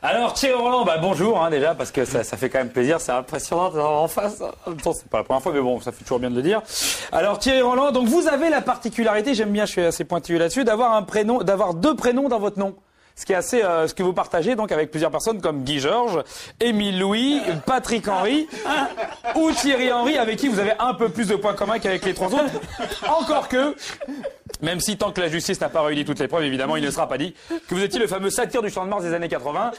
Alors Thierry Roland, bonjour déjà, parce que ça fait quand même plaisir, c'est impressionnant d'avoir en face. En même temps, c'est pas la première fois, mais bon, ça fait toujours bien de le dire. Alors Thierry Roland, donc vous avez la particularité, j'aime bien, je suis assez pointilleux là-dessus, d'avoir deux prénoms dans votre nom. Ce qui est assez, ce que vous partagez donc avec plusieurs personnes comme Guy Georges, Émile Louis, Patrick Henry ou Thierry Henry, avec qui vous avez un peu plus de points communs qu'avec les trois autres. Encore que, même si tant que la justice n'a pas réuni toutes les preuves, évidemment, il ne sera pas dit que vous étiez le fameux satyre du Champ de Mars des années 80.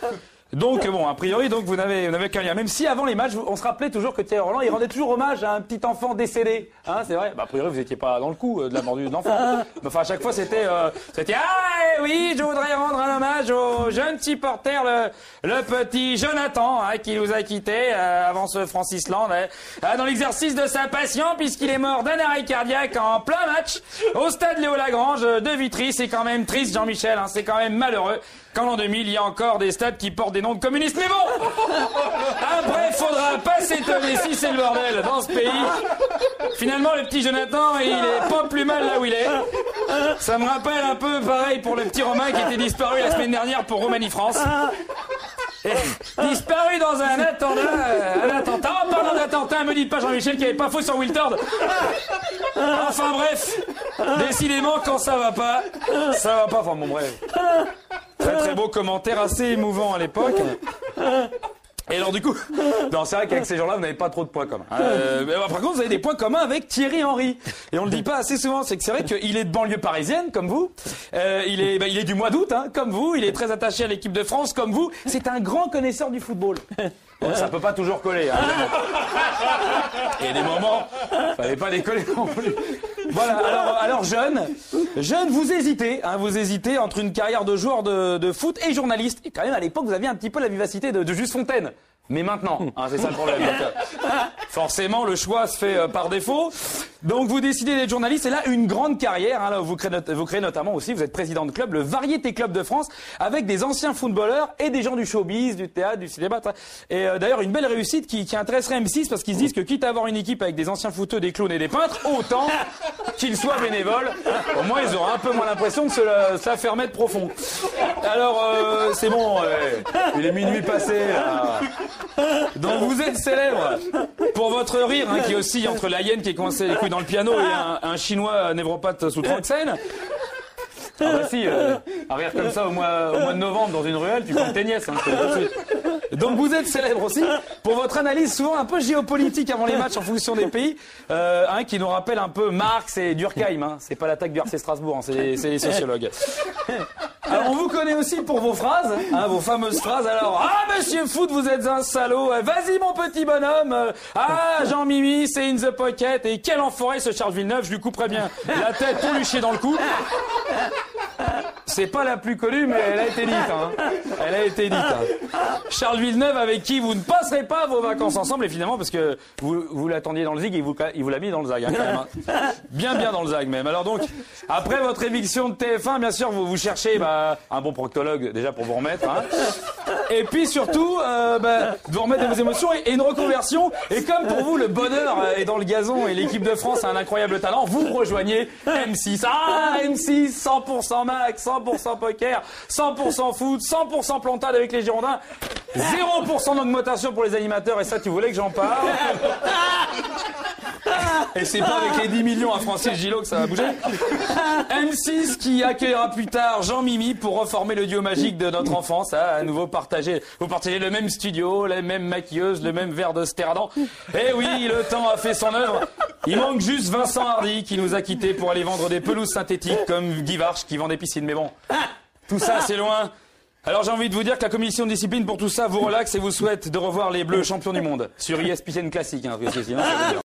Donc bon, a priori, donc vous n'avez qu'un lien. Même si avant les matchs, on se rappelait toujours que Thierry Roland, il rendait toujours hommage à un petit enfant décédé. Hein, c'est vrai. A priori, vous n'étiez pas dans le coup de la mort de l'enfant. Mais enfin, à chaque fois, c'était ah oui, je voudrais rendre un hommage au jeune petit porter, le petit Jonathan, qui nous a quittés avant ce Francis Land, dans l'exercice de sa passion, puisqu'il est mort d'un arrêt cardiaque en plein match au stade Léo-Lagrange de Vitry. C'est quand même triste, Jean-Michel. C'est quand même malheureux qu'en l'an 2000, il y a encore des stades qui portent des noms de communistes. Mais bon, après, faudra pas s'étonner si c'est le bordel dans ce pays. Finalement, le petit Jonathan, il est pas plus mal là où il est. Ça me rappelle un peu pareil pour le petit Romain qui était disparu la semaine dernière pour Roumanie-France. Disparu dans un attentat. En parlant d'attentat, me dites pas Jean-Michel qu'il n'y avait pas faux sur Wiltord. Enfin bref, décidément quand ça va pas. Enfin bon bref. Très beau commentaire, assez émouvant à l'époque. Et alors du coup, non, c'est vrai qu'avec ces gens-là, vous n'avez pas trop de points communs. Par contre, vous avez des points communs avec Thierry Henry. Et on le dit pas assez souvent, c'est vrai qu'il est de banlieue parisienne, comme vous. Il est du mois d'août, comme vous. Il est très attaché à l'équipe de France, comme vous. C'est un grand connaisseur du football. Bon, ça peut pas toujours coller. Il y a des moments, fallait pas décoller non plus. Voilà. Alors jeune, vous hésitez entre une carrière de joueur de foot et journaliste. Et quand même, à l'époque, vous aviez un petit peu la vivacité de Juste Fontaine. Mais maintenant, c'est ça le problème. Donc, forcément, le choix se fait par défaut. Donc, vous décidez d'être journaliste. Et là, une grande carrière. Là où vous créez notamment aussi, vous êtes président de club, le Variété Club de France, avec des anciens footballeurs et des gens du showbiz, du théâtre, du cinéma. Et d'ailleurs, une belle réussite qui intéresserait M6 parce qu'ils se disent que quitte à avoir une équipe avec des anciens footeux, des clowns et des peintres, autant qu'ils soient bénévoles. Au moins, ils auront un peu moins l'impression de se la faire mettre profond. Alors, c'est bon. Il est minuit passé, là. Donc vous êtes célèbre pour votre rire, qui oscille entre la hyène qui est coincée les couilles dans le piano et un chinois névropathe sous Tranxène. À rire comme ça au mois de novembre dans une ruelle, tu comptes tes nièces. Donc vous êtes célèbre aussi pour votre analyse souvent un peu géopolitique avant les matchs en fonction des pays, qui nous rappelle un peu Marx et Durkheim. C'est pas l'attaque du RC Strasbourg, c'est les sociologues. Alors on vous connaît aussi pour vos phrases, vos fameuses phrases. Alors, monsieur Foot, vous êtes un salaud. Vas-y mon petit bonhomme. Jean-Mimi, c'est in the pocket. Et quel enfoiré ce Charles Villeneuve, je lui couperais bien la tête pour lui chier dans le cou. C'est pas la plus connue, mais elle a été dite. Elle a été dite. Charles Villeneuve, avec qui vous ne passerez pas vos vacances ensemble, et finalement, parce que vous l'attendiez dans le zig, et il vous l'a mis dans le zag, quand même. Bien dans le zag, même. Alors donc, après votre éviction de TF1, bien sûr, vous cherchez un bon proctologue, déjà, pour vous remettre. Et puis surtout, vous remettre de vos émotions et une reconversion. Et comme pour vous, le bonheur est dans le gazon et l'équipe de France a un incroyable talent, vous rejoignez M6. M6, 100% max, 100% poker, 100% foot, 100% plantade avec les Girondins, 0% d'augmentation pour les animateurs, et ça, tu voulais que j'en parle. Et c'est pas avec les 10 millions à Francis Gillot que ça va bouger. M6 qui accueillera plus tard Jean-Mimi pour reformer le duo magique de notre enfance. À nouveau vous partagez le même studio, les mêmes maquilleuses, le même verre de Stéradant. Et oui, le temps a fait son œuvre. Il manque juste Vincent Hardy qui nous a quittés pour aller vendre des pelouses synthétiques comme Guy Varche qui vend des piscines. Mais bon, tout ça c'est loin. Alors j'ai envie de vous dire que la commission de discipline pour tout ça vous relaxe et vous souhaite de revoir les Bleus champions du monde sur ESPN classique. Parce que sinon,